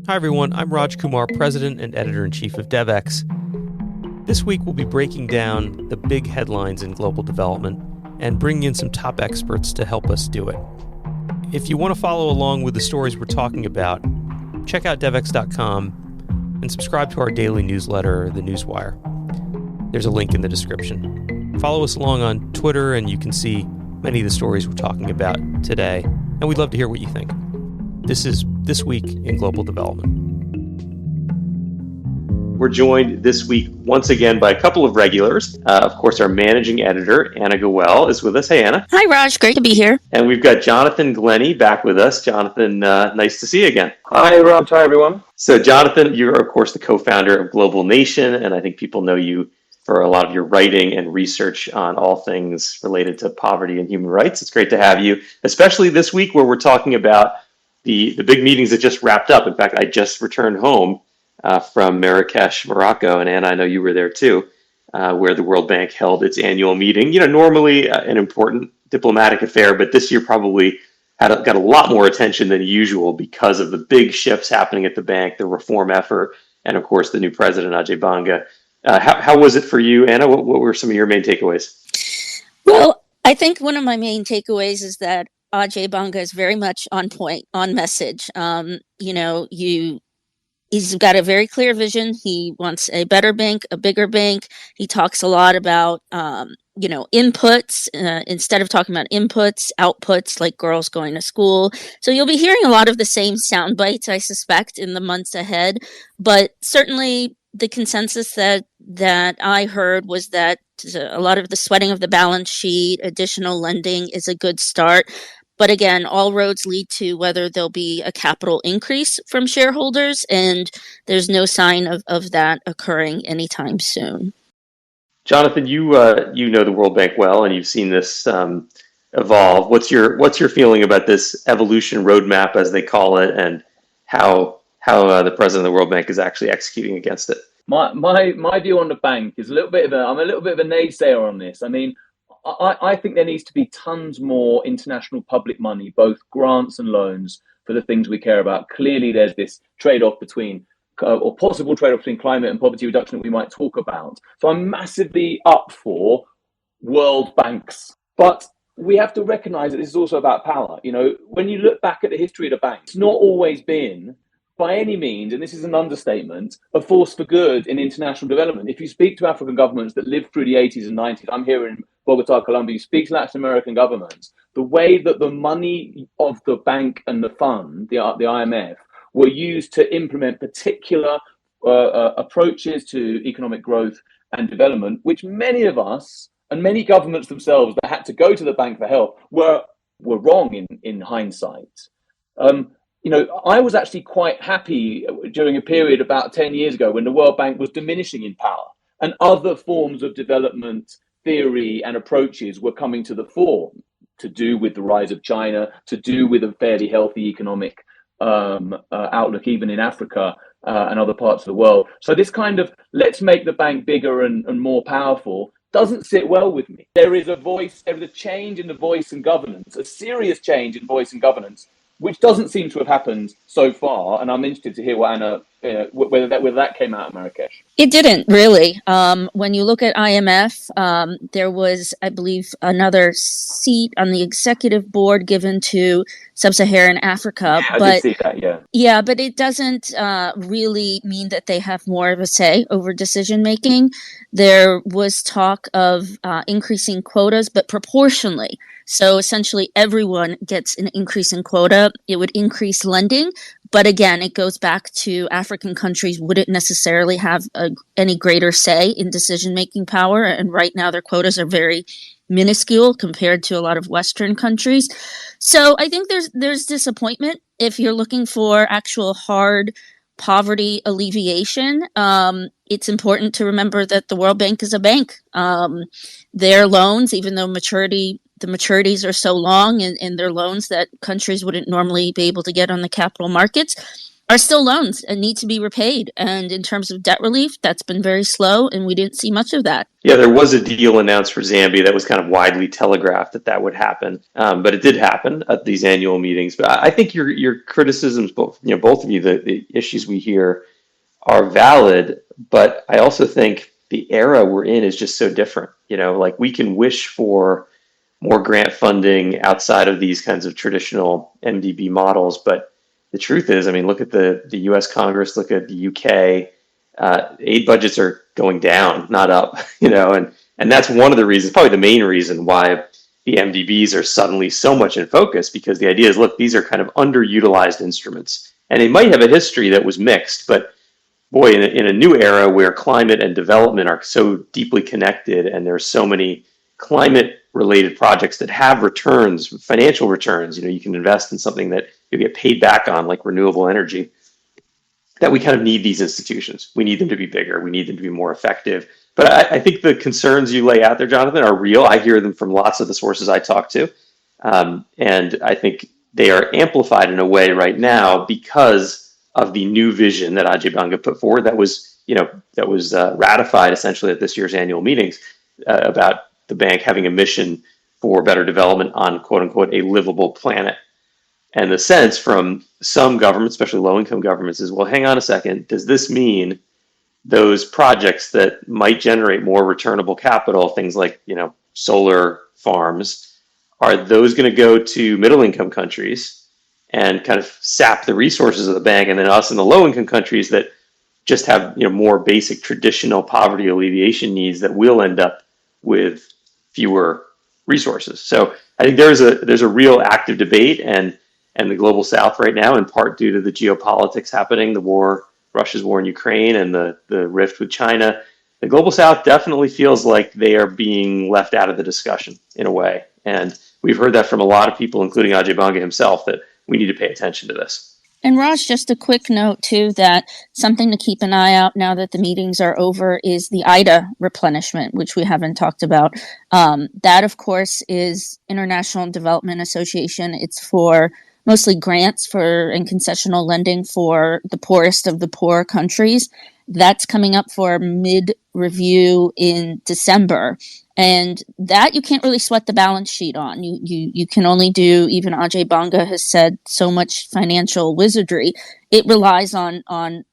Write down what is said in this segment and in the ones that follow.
Hi everyone, I'm Raj Kumar, President and Editor-in-Chief of Devex. This week we'll be breaking down the big headlines in global development and bringing in some top experts to help us do it. If you want to follow along with the stories we're talking about, check out Devex.com and subscribe to our daily newsletter, The Newswire. There's a link in the description. Follow us along on Twitter and you can see many of the stories we're talking about today, and we'd love to hear what you think. This is This Week in Global Development. We're joined this week once again by a couple of regulars. Of course, our managing editor, Anna Gowell, is with us. Hey, Anna. Hi, Raj. Great to be here. And we've got Jonathan Glennie back with us. Jonathan, nice to see you again. Hi, Raj. Hi, everyone. So, Jonathan, you're, of course, the co-founder of Global Nation, and I think people know you for a lot of your writing and research on all things related to poverty and human rights. It's great to have you, especially this week where we're talking about the big meetings that just wrapped up. In fact, I just returned home from Marrakech, Morocco, and Anna, I know you were there too, where the World Bank held its annual meeting. You know, normally an important diplomatic affair, but this year probably got a lot more attention than usual because of the big shifts happening at the bank, the reform effort, and of course the new president, Ajay Banga. How was it for you, Anna? What were some of your main takeaways? Well, I think one of my main takeaways is that Ajay Banga is very much on point, on message. He's got a very clear vision. He wants a better bank, a bigger bank. He talks a lot about, inputs instead of talking about inputs, outputs, like girls going to school. So you'll be hearing a lot of the same sound bites, I suspect, in the months ahead. But certainly the consensus that I heard was that a lot of the sweating of the balance sheet, additional lending is a good start. But again, all roads lead to whether there'll be a capital increase from shareholders, and there's no sign of that occurring anytime soon. Jonathan, you know the World Bank well, and you've seen this evolve. What's your feeling about this evolution roadmap, as they call it, and how the president of the World Bank is actually executing against it? My view on the bank is I'm a little bit of a naysayer on this. I mean, I think there needs to be tons more international public money, both grants and loans, for the things we care about. Clearly, there's this trade-off or possible trade-off between climate and poverty reduction that we might talk about. So I'm massively up for world banks. But we have to recognize that this is also about power. You know, when you look back at the history of the bank, it's not always been, by any means, and this is an understatement, a force for good in international development. If you speak to African governments that lived through the 80s and 90s, I'm here in Bogota, Colombia, you speak to Latin American governments, the way that the money of the bank and the fund, the IMF, were used to implement particular approaches to economic growth and development, which many of us and many governments themselves that had to go to the bank for help were wrong in hindsight. I was actually quite happy during a period about 10 years ago when the World Bank was diminishing in power and other forms of development theory and approaches were coming to the fore, to do with the rise of China, to do with a fairly healthy economic outlook, even in Africa and other parts of the world. So this kind of let's make the bank bigger and more powerful doesn't sit well with me. There is a change in the voice and governance, a serious change in voice and governance, which doesn't seem to have happened so far. And I'm interested to hear what Anna, whether that came out of Marrakech. It didn't really. When you look at IMF, there was, I believe, another seat on the executive board given to Sub-Saharan Africa. I did see that, yeah. Yeah, but it doesn't really mean that they have more of a say over decision making. There was talk of increasing quotas, but proportionally. So essentially everyone gets an increase in quota. It would increase lending. But again, it goes back to African countries wouldn't necessarily have any greater say in decision-making power. And right now their quotas are very minuscule compared to a lot of Western countries. So I think there's disappointment if you're looking for actual hard poverty alleviation. It's important to remember that the World Bank is a bank. Their loans, even though the maturities are so long in their loans that countries wouldn't normally be able to get on the capital markets, are still loans and need to be repaid. And in terms of debt relief, that's been very slow, and we didn't see much of that. Yeah, there was a deal announced for Zambia that was kind of widely telegraphed that would happen, but it did happen at these annual meetings. But I think your criticisms, both of you, the issues we hear are valid. But I also think the era we're in is just so different. Like we can wish for more grant funding outside of these kinds of traditional MDB models, but the truth is, I mean, look at the U.S. Congress, look at the U.K. Aid budgets are going down, not up. And that's one of the reasons, probably the main reason why the MDBs are suddenly so much in focus, because the idea is, look, these are kind of underutilized instruments, and they might have a history that was mixed, but boy, in a new era where climate and development are so deeply connected, and there's so many climate related projects that have returns, financial returns, you can invest in something that you get paid back on, like renewable energy, that we kind of need these institutions. We need them to be bigger. We need them to be more effective. But I think the concerns you lay out there, Jonathan, are real. I hear them from lots of the sources I talk to. And I think they are amplified in a way right now because of the new vision that Ajay Banga put forward that was ratified essentially at this year's annual meetings about the bank having a mission for better development on, quote unquote, a livable planet. And the sense from some governments, especially low-income governments, is, well, hang on a second, does this mean those projects that might generate more returnable capital, things like, solar farms, are those going to go to middle-income countries and kind of sap the resources of the bank, and then us in the low-income countries that just have, more basic traditional poverty alleviation needs that will end up with fewer resources? So I think there's a real active debate, and the global South right now, in part due to the geopolitics happening, the war, Russia's war in Ukraine, and the rift with China, the global South definitely feels like they are being left out of the discussion in a way. And we've heard that from a lot of people, including Ajay Banga himself, that we need to pay attention to this. And Raj, just a quick note too, that something to keep an eye out now that the meetings are over is the IDA replenishment, which we haven't talked about. That, of course, is International Development Association. It's for mostly grants and concessional lending for the poorest of the poor countries. That's coming up for mid-review in December. And that you can't really sweat the balance sheet on. You can only do, even Ajay Banga has said, so much financial wizardry. It relies on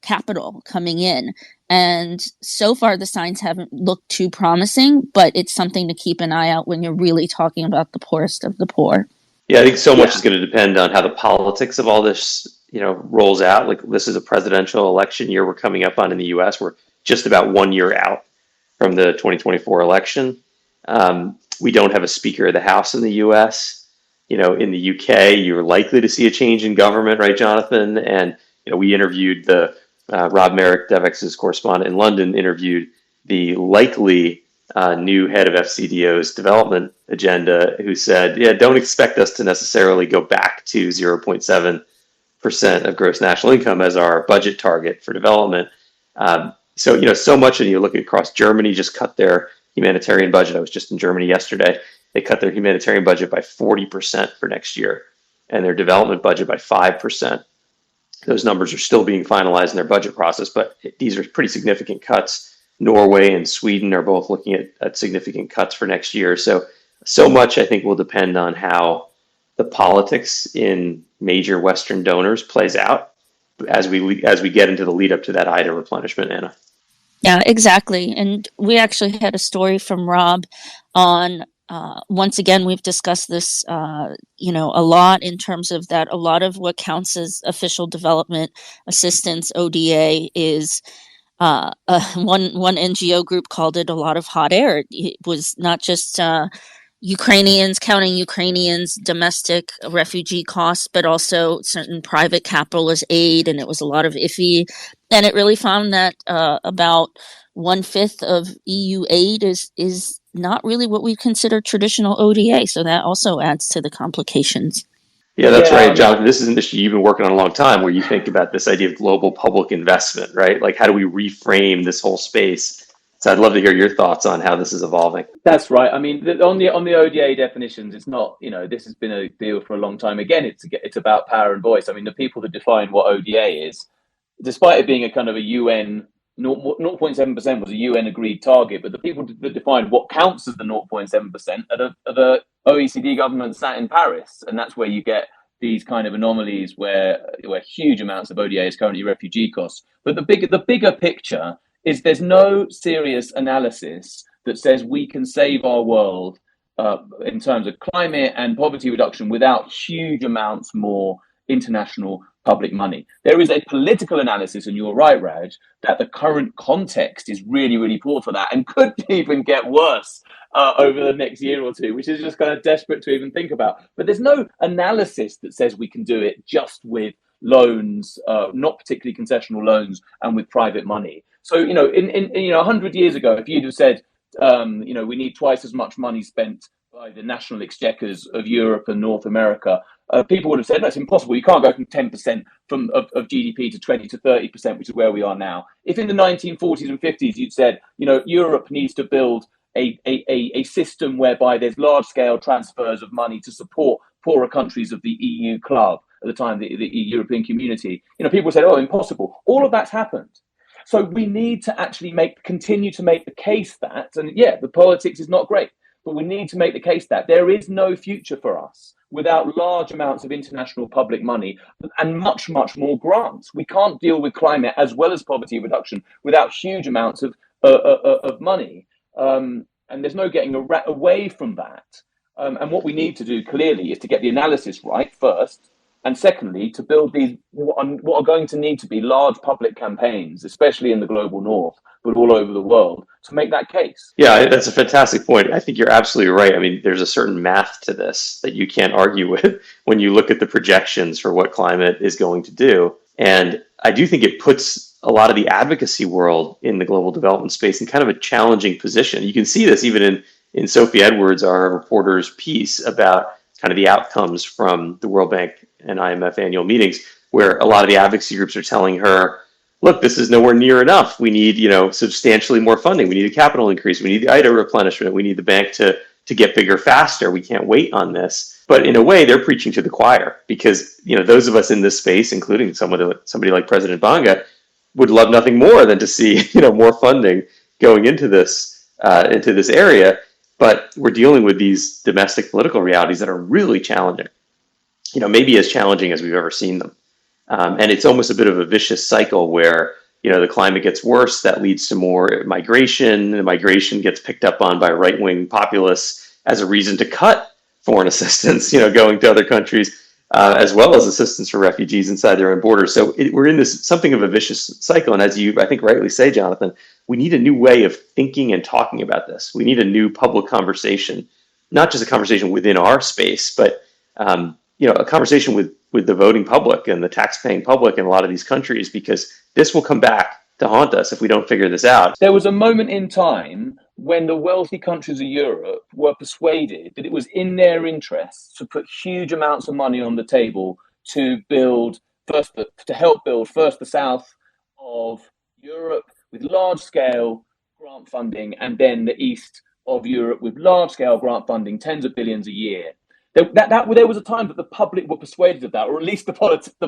capital coming in. And so far the signs haven't looked too promising, but it's something to keep an eye out when you're really talking about the poorest of the poor. Yeah, I think so much is going to depend on how the politics of all this, rolls out. Like, this is a presidential election year we're coming up on in the U.S. We're just about 1 year out from the 2024 election. We don't have a Speaker of the House in the U.S. In the U.K., you're likely to see a change in government, right, Jonathan? And we interviewed Rob Merrick, Devex's correspondent in London, interviewed the likely new head of FCDO's development agenda, who said, don't expect us to necessarily go back to 0.7% of gross national income as our budget target for development. So much, and you look across Germany, just cut their humanitarian budget. I was just in Germany yesterday. They cut their humanitarian budget by 40% for next year, and their development budget by 5%. Those numbers are still being finalized in their budget process, but these are pretty significant cuts. Norway and Sweden are both looking at significant cuts for next year. So much, I think, will depend on how the politics in major Western donors plays out as we get into the lead up to that IDA replenishment, Anna. Yeah, exactly. And we actually had a story from Rob on, once again, we've discussed this, a lot in terms of that. A lot of what counts as official development assistance, ODA, is one NGO group called it a lot of hot air. It was not just counting Ukrainians' domestic refugee costs, but also certain private capitalist aid, and it was a lot of iffy. And it really found that about 1/5 of EU aid is not really what we consider traditional ODA. So that also adds to the complications. Yeah, that's right, Jonathan. This is an issue you've been working on a long time, where you think about this idea of global public investment, right? Like, how do we reframe this whole space So I'd love to hear your thoughts on how this is evolving. That's right. I mean, on the ODA definitions, it's not, this has been a deal for a long time. Again, it's about power and voice. I mean, the people that define what ODA is, despite it being a kind of a UN 0.7% was a UN agreed target, but the people that defined what counts as the 0.7% are the OECD governments sat in Paris, and that's where you get these kind of anomalies where huge amounts of ODA is currently refugee costs. But the bigger picture is there's no serious analysis that says we can save our world in terms of climate and poverty reduction without huge amounts more international public money. There is a political analysis, and you're right, Raj, that the current context is really, really poor for that and could even get worse over the next year or two, which is just kind of desperate to even think about. But there's no analysis that says we can do it just with loans, not particularly concessional loans, and with private money. So, in 100 years ago, if you'd have said, we need twice as much money spent by the national exchequers of Europe and North America, people would have said that's impossible. You can't go from 10% of GDP to 20 to 30%, which is where we are now. If in the 1940s and 50s you'd said, Europe needs to build a system whereby there's large-scale transfers of money to support poorer countries of the EU club at the time, the European community, people said, oh, impossible. All of that's happened. So we need to actually continue to make the case that, and the politics is not great, but we need to make the case that there is no future for us without large amounts of international public money and much, much more grants. We can't deal with climate as well as poverty reduction without huge amounts of money. And there's no getting away from that. And what we need to do clearly is to get the analysis right first. And secondly, to build these what are going to need to be large public campaigns, especially in the global north, but all over the world, to make that case. Yeah, that's a fantastic point. I think you're absolutely right. I mean, there's a certain math to this that you can't argue with when you look at the projections for what climate is going to do. And I do think it puts a lot of the advocacy world in the global development space in kind of a challenging position. You can see this even in Sophie Edwards, our reporter's piece about kind of the outcomes from the World Bank and IMF annual meetings, where a lot of the advocacy groups are telling her, look, this is nowhere near enough. We need, substantially more funding. We need a capital increase. We need the IDA replenishment. We need the bank to get bigger faster. We can't wait on this. But in a way, they're preaching to the choir because, those of us in this space, including somebody like President Banga, would love nothing more than to see, more funding going into this area. But we're dealing with these domestic political realities that are really challenging, maybe as challenging as we've ever seen them. And it's almost a bit of a vicious cycle where, the climate gets worse. That leads to more migration. The migration gets picked up on by right-wing populists as a reason to cut foreign assistance, going to other countries, as well as assistance for refugees inside their own borders. So we're in this something of a vicious cycle. And as you, I think, rightly say, Jonathan, we need a new way of thinking and talking about this. We need a new public conversation, not just a conversation within our space, but a conversation with the voting public and the tax-paying public in a lot of these countries, because this will come back to haunt us if we don't figure this out. There was a moment in time when the wealthy countries of Europe were persuaded that it was in their interests to put huge amounts of money on the table to help build first the south of Europe with large-scale grant funding, and then the east of Europe with large-scale grant funding, tens of billions a year. There was a time that the public were persuaded of that, or at least the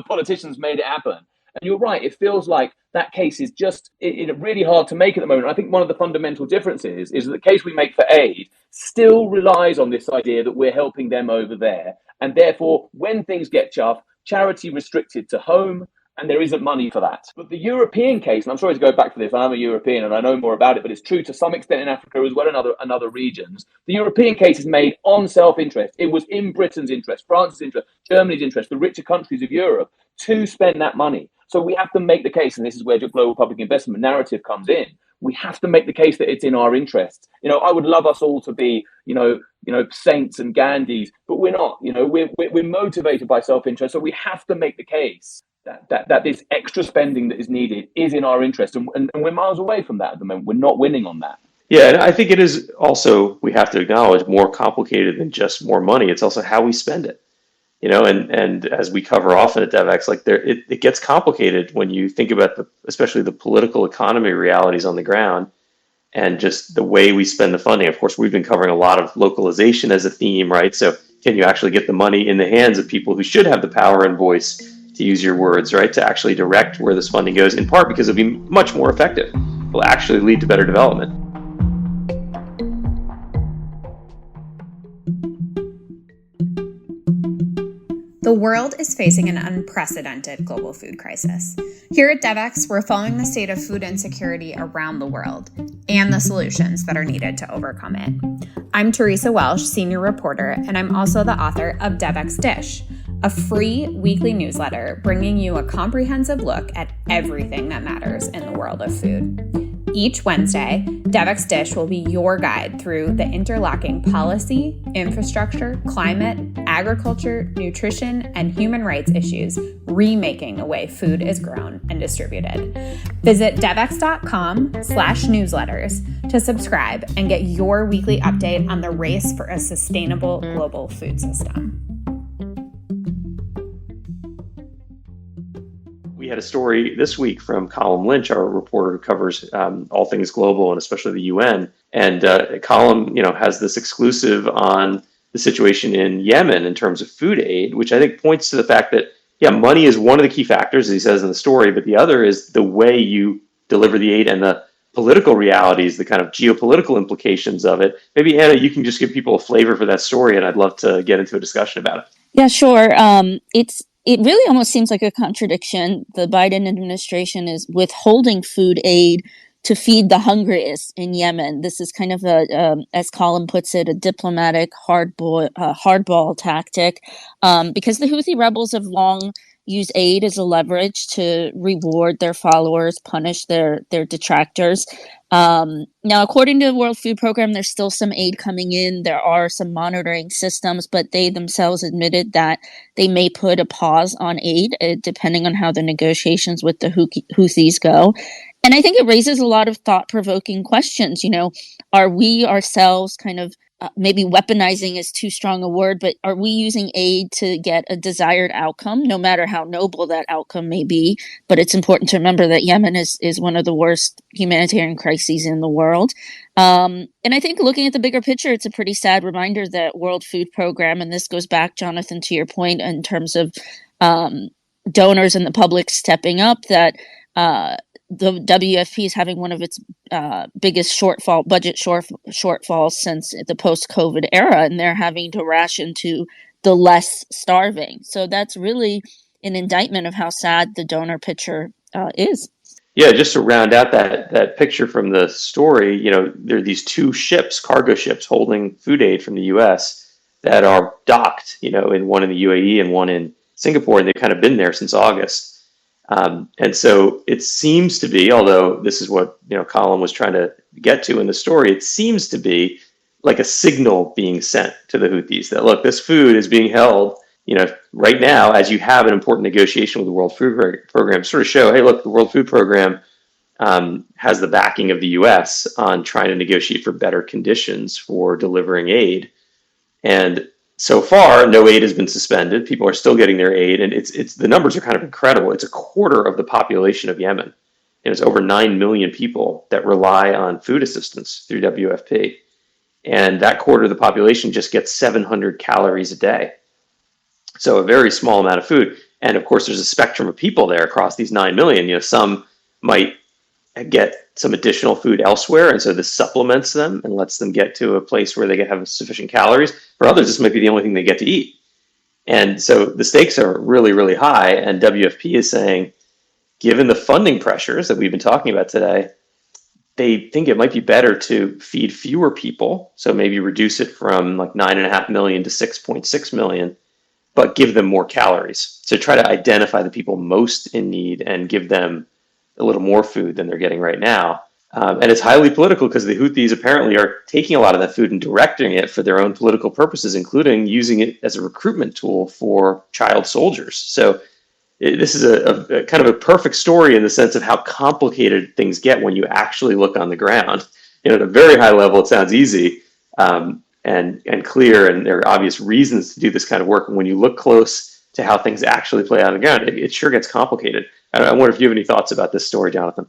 politicians made it happen. And you're right, it feels like that case is just really hard to make at the moment. I think one of the fundamental differences is that the case we make for aid still relies on this idea that we're helping them over there. And therefore, when things get tough, charity restricted to home, and there isn't money for that. But the European case, and I'm sorry to go back to this, I'm a European and I know more about it, but it's true to some extent in Africa as well and other regions. The European case is made on self-interest. It was in Britain's interest, France's interest, Germany's interest, the richer countries of Europe to spend that money. So we have to make the case, and this is where the global public investment narrative comes in. We have to make the case that it's in our interest. I would love us all to be, saints and Gandhis, but we're not. We're motivated by self-interest. So we have to make the case that this extra spending that is needed is in our interest, and we're miles away from that at the moment. We're not winning on that. Yeah, and I think it is also, we have to acknowledge, more complicated than just more money. It's also how we spend it. And as we cover often at Devex, it gets complicated when you think about especially the political economy realities on the ground. and just the way we spend the funding. Of course, we've been covering a lot of localization as a theme, right? So can you actually get the money in the hands of people who should have the power and voice, to use your words, right, to actually direct where this funding goes, in part because it'll be much more effective. It will actually lead to better development. The world is facing an unprecedented global food crisis. Here at Devex, we're following the state of food insecurity around the world and the solutions that are needed to overcome it. I'm Teresa Welsh, senior reporter, and I'm also the author of Devex Dish, a free weekly newsletter bringing you a comprehensive look at everything that matters in the world of food. Each Wednesday, Devex Dish will be your guide through the interlocking policy, infrastructure, climate, agriculture, nutrition, and human rights issues remaking the way food is grown and distributed. Visit devex.com/newsletters to subscribe and get your weekly update on the race for a sustainable global food system. We had a story this week from Colm Lynch, our reporter who covers all things global and especially the UN. And Colm, has this exclusive on the situation in Yemen in terms of food aid, which I think points to the fact that, money is one of the key factors, as he says in the story, but the other is the way you deliver the aid and the political realities, the kind of geopolitical implications of it. Maybe, Anna, you can just give people a flavor for that story, and I'd love to get into a discussion about it. Yeah, sure. It really almost seems like a contradiction. The Biden administration is withholding food aid to feed the hungriest in Yemen. This is kind of as Colm puts it, a diplomatic hardball tactic, because the Houthi rebels have long used aid as a leverage to reward their followers, punish their detractors. Now, according to the World Food Program, there's still some aid coming in. There are some monitoring systems, but they themselves admitted that they may put a pause on aid, depending on how the negotiations with the Houthis go. And I think it raises a lot of thought-provoking questions. Are we ourselves kind of maybe weaponizing is too strong a word, but are we using aid to get a desired outcome, no matter how noble that outcome may be? But it's important to remember that Yemen is one of the worst humanitarian crises in the world. And I think looking at the bigger picture, it's a pretty sad reminder that World Food Program, and this goes back, Jonathan, to your point in terms of donors and the public stepping up, that the WFP is having one of its biggest budget shortfalls since the post-COVID era, and they're having to ration to the less starving. So that's really an indictment of how sad the donor picture is. Yeah, just to round out that picture from the story, there are these two ships, cargo ships, holding food aid from the U.S. that are docked, in one in the UAE and one in Singapore, and they've kind of been there since August. And so it seems to be, although this is what Colm was trying to get to in the story, it seems to be like a signal being sent to the Houthis that, look, this food is being held, right now, as you have an important negotiation with the World Food Program, sort of show, hey, look, the World Food Program has the backing of the U.S. on trying to negotiate for better conditions for delivering aid. And so far, no aid has been suspended. People are still getting their aid, and it's the numbers are kind of incredible. It's a quarter of the population of Yemen, and it's over 9 million people that rely on food assistance through WFP. And that quarter of the population just gets 700 calories a day. So a very small amount of food. And of course, there's a spectrum of people there across these 9 million. Some might get some additional food elsewhere, and so this supplements them and lets them get to a place where they can have sufficient calories. For others, this might be the only thing they get to eat. And so the stakes are really, really high, and WFP is saying, given the funding pressures that we've been talking about today, they think it might be better to feed fewer people, so maybe reduce it from like 9.5 million to 6.6 million, but give them more calories. So try to identify the people most in need and give them a little more food than they're getting right now. And it's highly political because the Houthis apparently are taking a lot of that food and directing it for their own political purposes, including using it as a recruitment tool for child soldiers. So this is a kind of a perfect story in the sense of how complicated things get when you actually look on the ground. At a very high level, it sounds easy and clear, and there are obvious reasons to do this kind of work. And when you look close to how things actually play out on the ground, it sure gets complicated. I wonder if you have any thoughts about this story, Jonathan.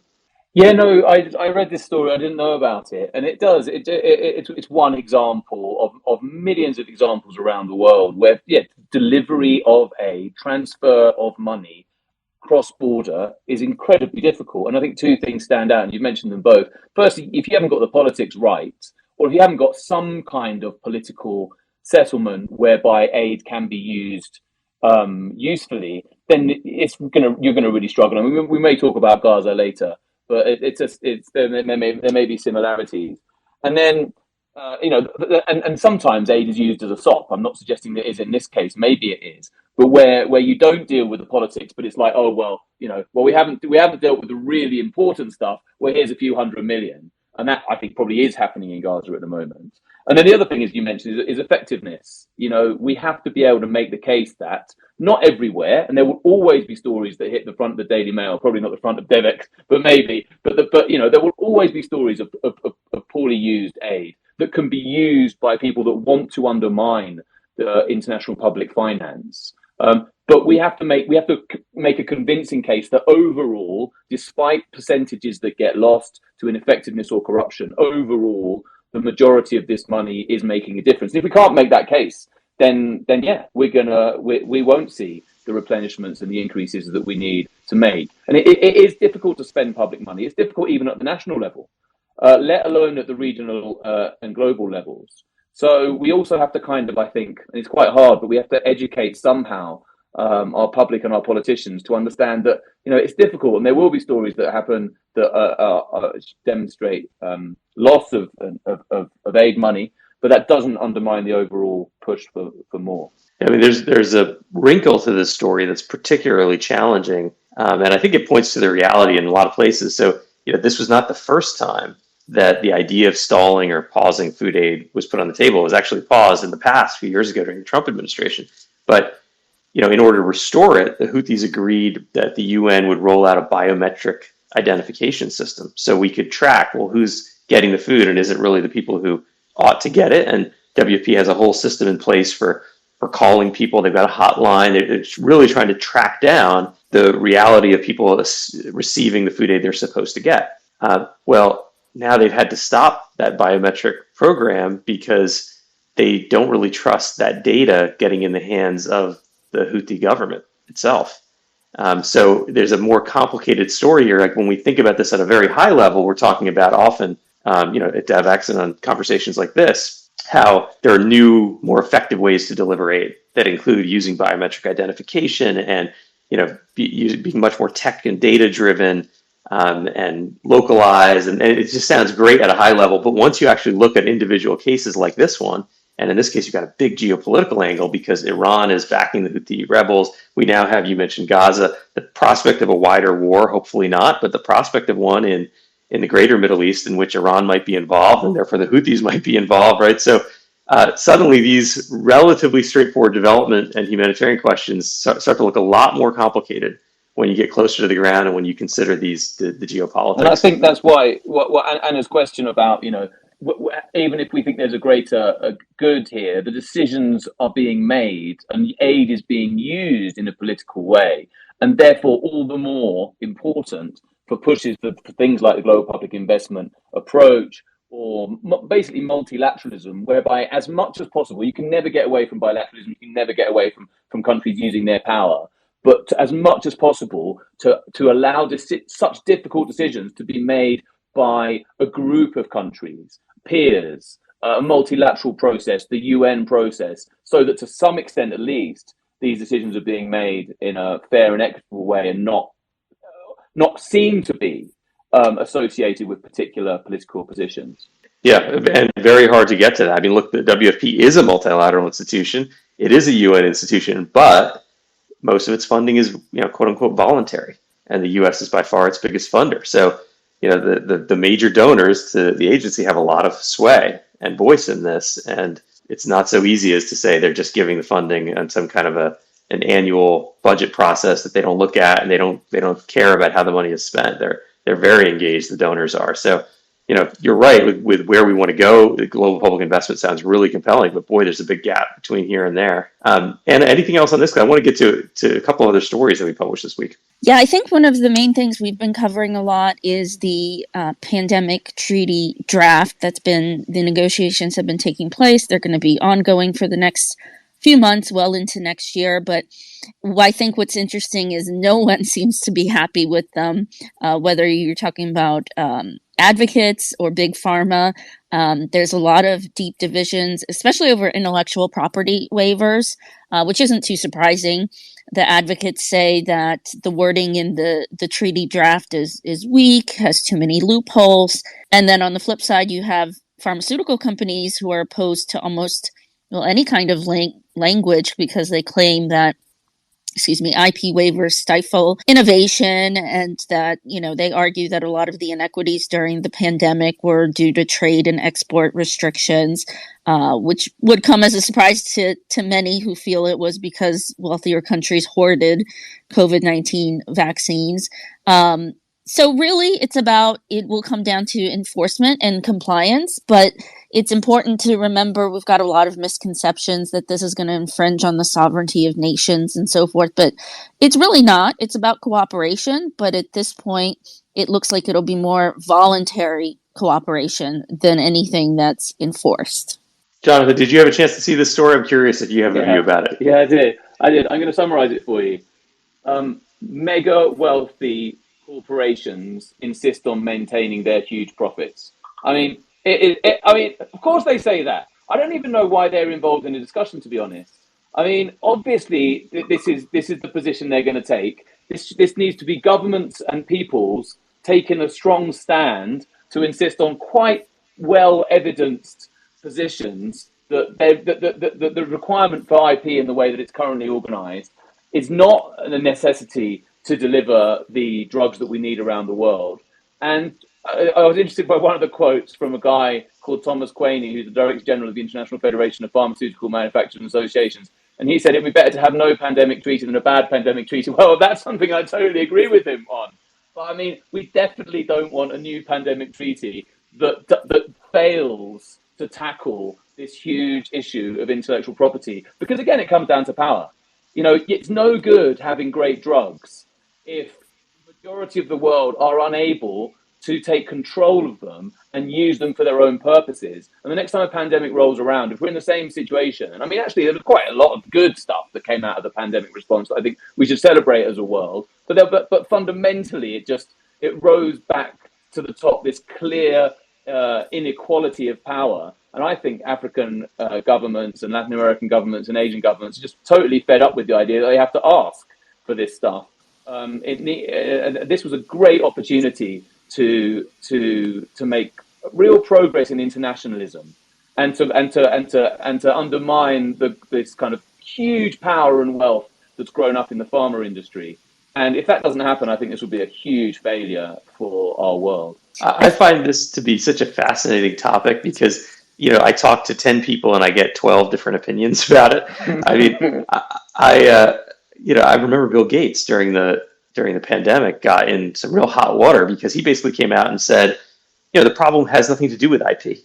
Yeah, no, I read this story. I didn't know about it, and it does. It's one example of millions of examples around the world where, yeah, delivery of aid, transfer of money cross border is incredibly difficult. And I think two things stand out, and you've mentioned them both. Firstly, if you haven't got the politics right, or if you haven't got some kind of political settlement whereby aid can be used usefully, then you're gonna really struggle. And we may talk about Gaza later, but there may be similarities. And then and sometimes aid is used as a sop. I'm not suggesting that it is in this case. Maybe it is, but where you don't deal with the politics, but it's like, oh well, we haven't dealt with the really important stuff. Well, here's a few hundred million, and that I think probably is happening in Gaza at the moment. And then the other thing, as you mentioned, is effectiveness. We have to be able to make the case that not everywhere, and there will always be stories that hit the front of the Daily Mail, probably not the front of Devex, but maybe, but there will always be stories of poorly used aid that can be used by people that want to undermine the international public finance. But we have to make a convincing case that overall, despite percentages that get lost to ineffectiveness or corruption, overall the majority of this money is making a difference. And if we can't make that case, then yeah, we won't see the replenishments and the increases that we need to make. And it is difficult to spend public money. It's difficult even at the national level, let alone at the regional and global levels. So we also have to I think, and it's quite hard, but we have to educate somehow our public and our politicians to understand that it's difficult, and there will be stories that happen that demonstrate loss of aid money, but that doesn't undermine the overall push for more. I mean, there's a wrinkle to this story that's particularly challenging, and I think it points to the reality in a lot of places. So this was not the first time that the idea of stalling or pausing food aid was put on the table. It was actually paused in the past, a few years ago during the Trump administration. But in order to restore it, the Houthis agreed that the UN would roll out a biometric identification system so we could track, well, who's getting the food and is it really the people who ought to get it? And WFP has a whole system in place for calling people. They've got a hotline. It's really trying to track down the reality of people receiving the food aid they're supposed to get. Well, now they've had to stop that biometric program because they don't really trust that data getting in the hands of the Houthi government itself. So there's a more complicated story here. Like when we think about this at a very high level, we're talking about often, at Devex and on conversations like this, how there are new, more effective ways to deliver aid that include using biometric identification and, being much more tech and data driven and localized. And it just sounds great at a high level. But once you actually look at individual cases like this one, and in this case, you've got a big geopolitical angle because Iran is backing the Houthi rebels. We now have, you mentioned Gaza, the prospect of a wider war, hopefully not, but the prospect of one in the greater Middle East in which Iran might be involved and therefore the Houthis might be involved, right? So suddenly these relatively straightforward development and humanitarian questions start to look a lot more complicated when you get closer to the ground and when you consider the geopolitics. And I think that's why Anna's question about, even if we think there's a greater good here, the decisions are being made and the aid is being used in a political way, and therefore all the more important for pushes for things like the global public investment approach or basically multilateralism, whereby as much as possible, you can never get away from bilateralism, you can never get away from countries using their power, but as much as possible to allow such difficult decisions to be made by a group of countries, peers, a multilateral process, the UN process, so that to some extent at least, these decisions are being made in a fair and equitable way and not seen to be associated with particular political positions. Yeah, and very hard to get to that. I mean, look, the WFP is a multilateral institution. It is a UN institution, but most of its funding is, quote unquote, voluntary. And the US is by far its biggest funder. So, the major donors to the agency have a lot of sway and voice in this. And it's not so easy as to say they're just giving the funding on some kind of an annual budget process that they don't look at and they don't care about how the money is spent. They're very engaged, the donors are. So you're right with where we want to go. The global public investment sounds really compelling, but boy, there's a big gap between here and there. And anything else on this? I want to get to a couple other stories that we published this week. Yeah, I think one of the main things we've been covering a lot is the pandemic treaty draft. The negotiations have been taking place. They're going to be ongoing for the next few months, well into next year. But I think what's interesting is no one seems to be happy with them, whether you're talking about advocates or big pharma. There's a lot of deep divisions, especially over intellectual property waivers, which isn't too surprising. The advocates say that the wording in the treaty draft is weak, has too many loopholes. And then on the flip side, you have pharmaceutical companies who are opposed to almost any kind of language because they claim that IP waivers stifle innovation, and that, they argue that a lot of the inequities during the pandemic were due to trade and export restrictions, which would come as a surprise to many who feel it was because wealthier countries hoarded COVID-19 vaccines. So really, it will come down to enforcement and compliance, but it's important to remember we've got a lot of misconceptions that this is going to infringe on the sovereignty of nations and so forth, but it's really not. It's about cooperation, but at this point, it looks like it'll be more voluntary cooperation than anything that's enforced. Jonathan, did you have a chance to see this story? I'm curious if you have a view about it. Yeah, I did. I'm going to summarize it for you. Mega wealthy corporations insist on maintaining their huge profits. I mean, of course they say that. I don't even know why they're involved in the discussion, to be honest. I mean, obviously, this is the position they're going to take. This needs to be governments and peoples taking a strong stand to insist on quite well evidenced positions that the requirement for IP in the way that it's currently organized is not a necessity to deliver the drugs that we need around the world. And I was interested by one of the quotes from a guy called Thomas Quaney, who's the Director General of the International Federation of Pharmaceutical Manufacturers and Associations. And he said it'd be better to have no pandemic treaty than a bad pandemic treaty. Well, that's something I totally agree with him on. But I mean, we definitely don't want a new pandemic treaty that fails to tackle this huge issue of intellectual property. Because again, it comes down to power. It's no good having great drugs if the majority of the world are unable to take control of them and use them for their own purposes. And the next time a pandemic rolls around, if we're in the same situation, and I mean, actually, there's quite a lot of good stuff that came out of the pandemic response that I think we should celebrate as a world. But fundamentally, it rose back to the top, this clear inequality of power. And I think African governments and Latin American governments and Asian governments are just totally fed up with the idea that they have to ask for this stuff. This was a great opportunity to make real progress in internationalism, and to undermine this kind of huge power and wealth that's grown up in the pharma industry. And if that doesn't happen, I think this will be a huge failure for our world. I find this to be such a fascinating topic because, I talk to 10 people and I get 12 different opinions about it. I mean, I remember Bill Gates during the pandemic got in some real hot water because he basically came out and said, the problem has nothing to do with IP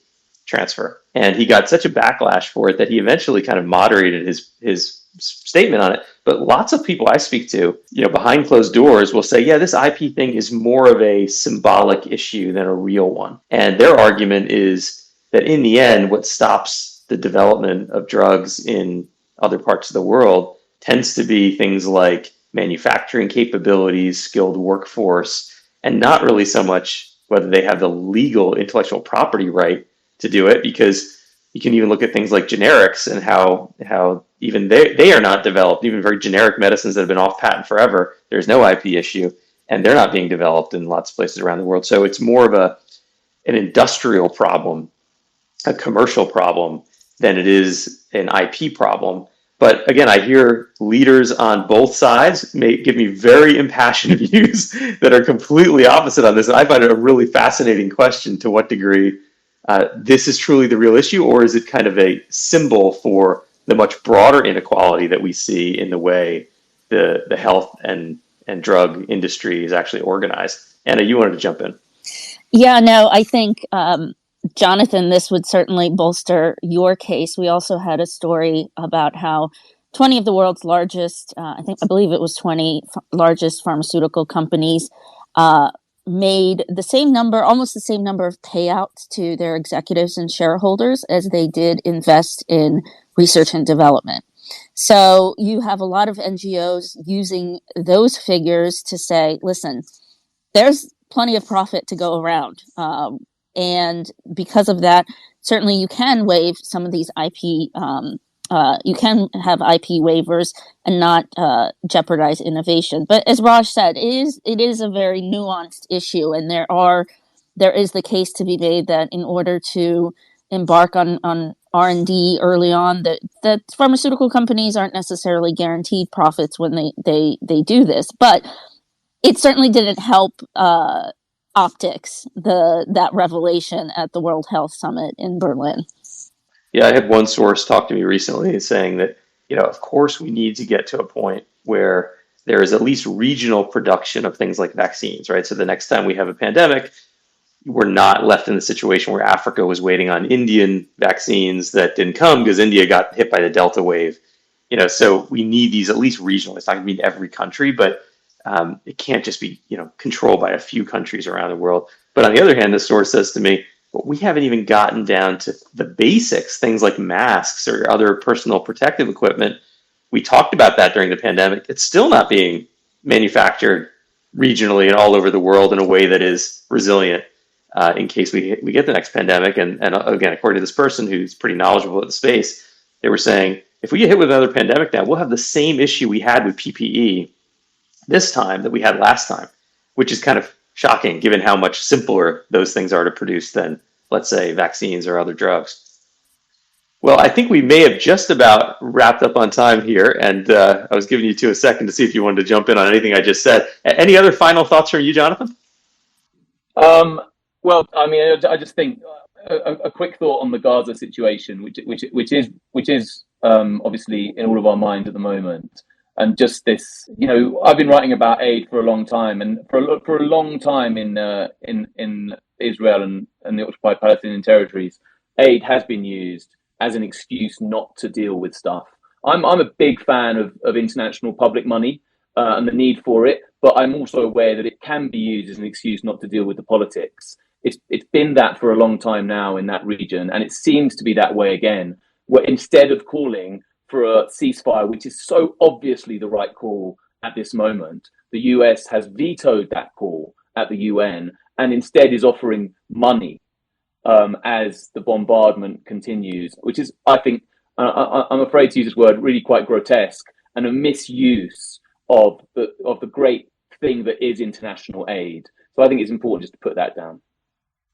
transfer. And he got such a backlash for it that he eventually kind of moderated his statement on it. But lots of people I speak to, behind closed doors will say, yeah, this IP thing is more of a symbolic issue than a real one. And their argument is that in the end, what stops the development of drugs in other parts of the world tends to be things like manufacturing capabilities, skilled workforce, and not really so much whether they have the legal intellectual property right to do it, because you can even look at things like generics and how even they are not developed. Even very generic medicines that have been off patent forever, there's no IP issue, and they're not being developed in lots of places around the world. So it's more of an industrial problem, a commercial problem, than it is an IP problem. But again, I hear leaders on both sides give me very impassioned views that are completely opposite on this. And I find it a really fascinating question to what degree this is truly the real issue, or is it kind of a symbol for the much broader inequality that we see in the way the health and drug industry is actually organized. Anna, you wanted to jump in. Yeah, no, I think, Jonathan, this would certainly bolster your case. We also had a story about how 20 of the world's largest, I believe it was 20 largest pharmaceutical companies, made the same number, almost the same number of payouts to their executives and shareholders as they did invest in research and development. So you have a lot of NGOs using those figures to say, listen, there's plenty of profit to go around. And because of that, certainly you can waive some of these IP, you can have IP waivers and not jeopardize innovation. But as Raj said, it is a very nuanced issue, and there is the case to be made that in order to embark on R&D early on, that pharmaceutical companies aren't necessarily guaranteed profits when they do this. But it certainly didn't help optics, that revelation at the World Health Summit in Berlin. Yeah, I had one source talk to me recently saying that, of course we need to get to a point where there is at least regional production of things like vaccines, right? So the next time we have a pandemic, we're not left in the situation where Africa was waiting on Indian vaccines that didn't come because India got hit by the Delta wave. So we need these at least regional. It's not going to be in every country, but it can't just be, controlled by a few countries around the world. But on the other hand, the source says to me, but we haven't even gotten down to the basics, things like masks or other personal protective equipment. We talked about that during the pandemic. It's still not being manufactured regionally and all over the world in a way that is resilient in case we get the next pandemic. And again, according to this person who's pretty knowledgeable of the space, they were saying, if we get hit with another pandemic now, we'll have the same issue we had with PPE this time that we had last time, which is kind of shocking given how much simpler those things are to produce than, let's say, vaccines or other drugs. Well, I think we may have just about wrapped up on time here, and I was giving you a second to see if you wanted to jump in on anything I just said. Any other final thoughts from you, Jonathan? Well, I mean, I just think a quick thought on the Gaza situation, which is obviously in all of our minds at the moment. And just this, I've been writing about aid for a long time, and for a long time in Israel and the occupied Palestinian territories, aid has been used as an excuse not to deal with stuff. I'm a big fan of international public money and the need for it, but I'm also aware that it can be used as an excuse not to deal with the politics. It's been that for a long time now in that region, and it seems to be that way again, where instead of calling for a ceasefire, which is so obviously the right call at this moment, the US has vetoed that call at the UN and instead is offering money as the bombardment continues, which is, I think, I'm afraid to use this word, really quite grotesque and a misuse of the great thing that is international aid. So I think it's important just to put that down.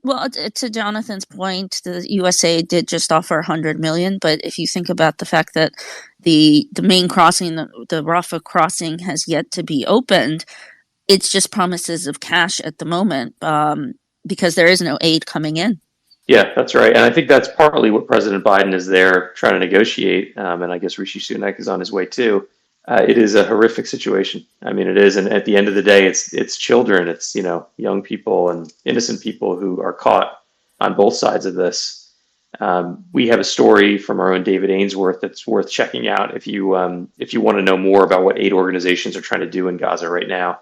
Well, to Jonathan's point, the USA did just offer $100 million, but if you think about the fact that the main crossing, the Rafah crossing, has yet to be opened, it's just promises of cash at the moment because there is no aid coming in. Yeah, that's right. And I think that's partly what President Biden is there trying to negotiate. And I guess Rishi Sunak is on his way too. It is a horrific situation. I mean, it is. And at the end of the day, it's children, it's, young people and innocent people who are caught on both sides of this. We have a story from our own David Ainsworth that's worth checking out if you want to know more about what aid organizations are trying to do in Gaza right now,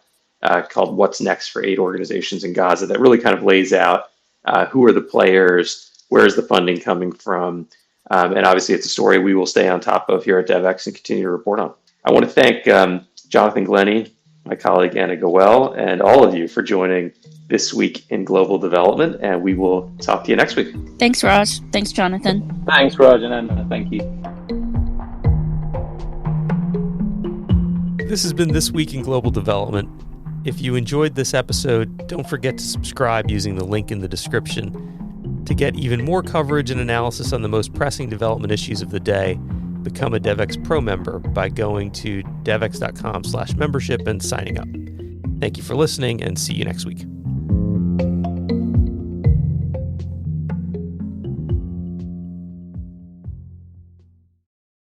called What's Next for Aid Organizations in Gaza, that really kind of lays out who are the players, where is the funding coming from. And obviously, it's a story we will stay on top of here at Devex and continue to report on. I want to thank Jonathan Glennie, my colleague Anna Goel, and all of you for joining This Week in Global Development, and we will talk to you next week. Thanks, Raj. Thanks, Jonathan. Thanks, Raj and Anna. Thank you. This has been This Week in Global Development. If you enjoyed this episode, don't forget to subscribe using the link in the description. To get even more coverage and analysis on the most pressing development issues of the day, become a Devex Pro member by going to devex.com/membership and signing up. Thank you for listening, and see you next week.